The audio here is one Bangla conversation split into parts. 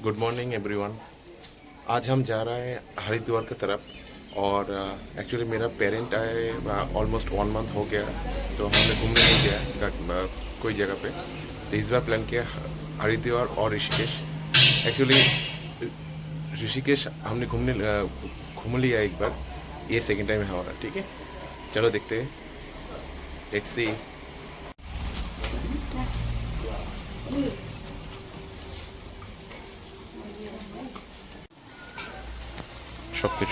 Good morning everyone. आज हम जा रहे हैं हरिद्वार की तरफ और एक्चुअली मेरा पेरेंट आए ऑलमोस्ट 1 मंथ हो गया, तो हमने घूमने नहीं गया कोई जगह पे। तो इस बार प्लान किया हरिद्वार और ऋषिकेश। एक्चुअली ऋषिकेश हमने घूम लिया एक बार, ये सेकंड टाइम है हमारा। ठीक है, चलो देखते हैं, लेट्स सी। सब कुछ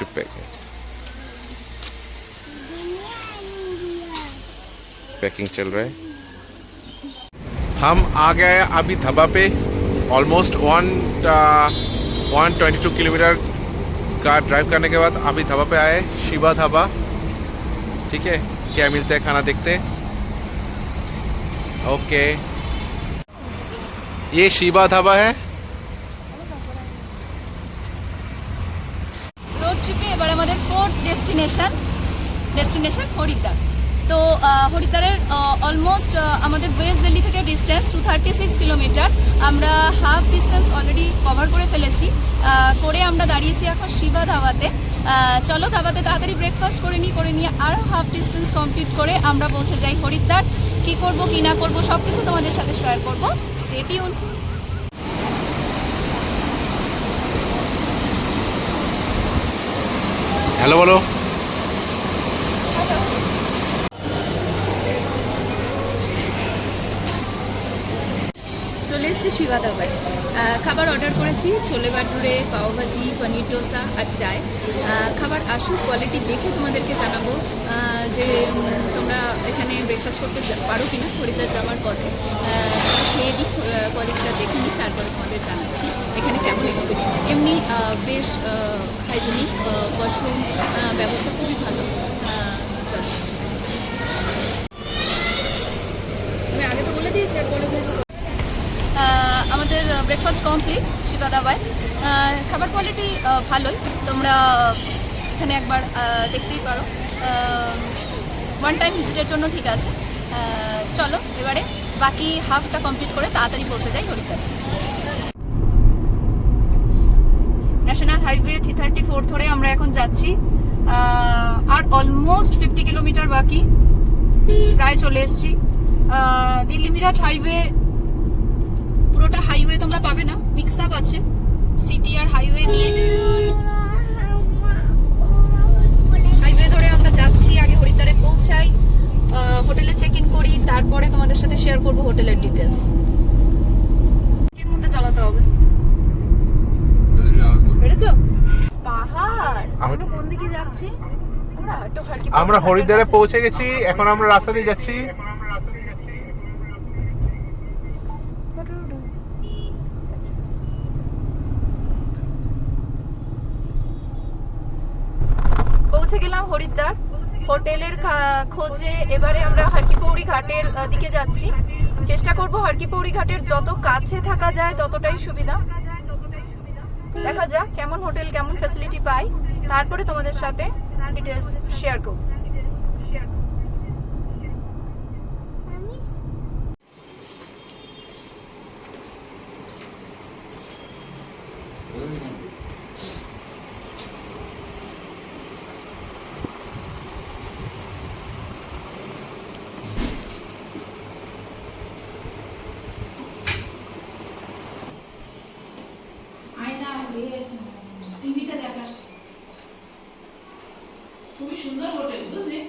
पैकिंग चल रहा है। हम आ गए अभी धाबा पे। ऑलमोस्ट 122 किलोमीटर का ड्राइव करने के बाद अभी धाबा पे आए, शिवा धाबा। ठीक है, क्या मिलता है खाना देखते हैं। ओके, ये शिवा धाबा है। রোড ট্রিপে এবার আমাদের ফোর্থ ডেস্টিনেশন হরিদ্বার। তো হরিদ্বারের অলমোস্ট আমাদের ওয়েস্ট দিল্লি থেকে ডিস্টেন্স 236 কিলোমিটার। আমরা হাফ ডিস্টেন্স অলরেডি কভার করে ফেলেছি। করে আমরা দাঁড়িয়েছি এখন শিবা ধাবাতে। চলো ধাবাতে তাড়াতাড়ি ব্রেকফাস্ট করে নিয়ে আরও হাফ ডিস্টেন্স কমপ্লিট করে আমরা পৌঁছে যাই হরিদ্বার। কী করবো কী না করবো সব কিছু তোমাদের সাথে শেয়ার করবো। Stay tune. हेलो बोलो। চলে এসেছি শিবা ধাবায়। খাবার অর্ডার করেছি, ছোলে ভাটুরে, পাওভাজি, পনির ডোসা আর চায়। খাবার আসুক, কোয়ালিটি দেখে তোমাদেরকে জানাবো যে তোমরা এখানে ব্রেকফাস্ট করতে পারো কিনা হরিদ্বার যাওয়ার পথে। খেয়ে দিই, কোয়ালিটিটা দেখে নিই, তারপরে তোমাদের জানাচ্ছি এখানে কেমন এক্সপিরিয়েন্স। এমনি বেশ হাইজেনিক, ওয়াশরুম ব্যবস্থা খুবই ভালো। চলো, আমি আগে তো বলে দিয়েছি আর বলে দিই। আমাদের ব্রেকফাস্ট কমপ্লিট শিবা ধাবায়। খাবার কোয়ালিটি ভালোই, তোমরা এখানে একবার দেখতেই পারো। ওয়ান টাইম ভিজিটের জন্য ঠিক আছে। চলো এবারে বাকি হাফটা কমপ্লিট করে তাড়াতাড়ি পৌঁছে যাই হরিদ্বার। ন্যাশনাল হাইওয়ে 334 ধরে আমরা এখন যাচ্ছি। আর অলমোস্ট 50 কিলোমিটার বাকি, প্রায় চলে এসেছি। দিল্লি মিরাট হাইওয়ে, পুরোটা হাইওয়ে তোমরা পাবে না, মিক্স আপ আছে সিটি আর হাইওয়ে নিয়ে। হাইওয়ে ধরে আমরা যাচ্ছি, আগে হরিদ্বারে পৌঁছাই, হোটেলে চেক ইন করি, তারপরে তোমাদের সাথে শেয়ার করব হোটেলের ডিটেলস। এর মধ্যে চালাতে হবে, পেরেছো? পাহাড়, আমরা কোন দিকে যাচ্ছি? আমরা হরিদ্বারে পৌঁছে গেছি, এখন আমরা রাস্তা দিয়ে যাচ্ছি। পৌঁছে গেলাম হরিদ্বার। হোটেলের খোঁজে এবারে আমরা হরকিপৌড়ি ঘাটের দিকে যাচ্ছি। চেষ্টা করব হরকিপৌড়ি ঘাটের যত কাছে থাকা যায় ততটাই সুবিধা। দেখা যাক কেমন হোটেল, কেমন ফ্যাসিলিটি পাই, তারপরে তোমাদের সাথে ডিটেলস শেয়ার করব। টিভিটা দেখাস, খুবই সুন্দর হোটেল, বুঝলি?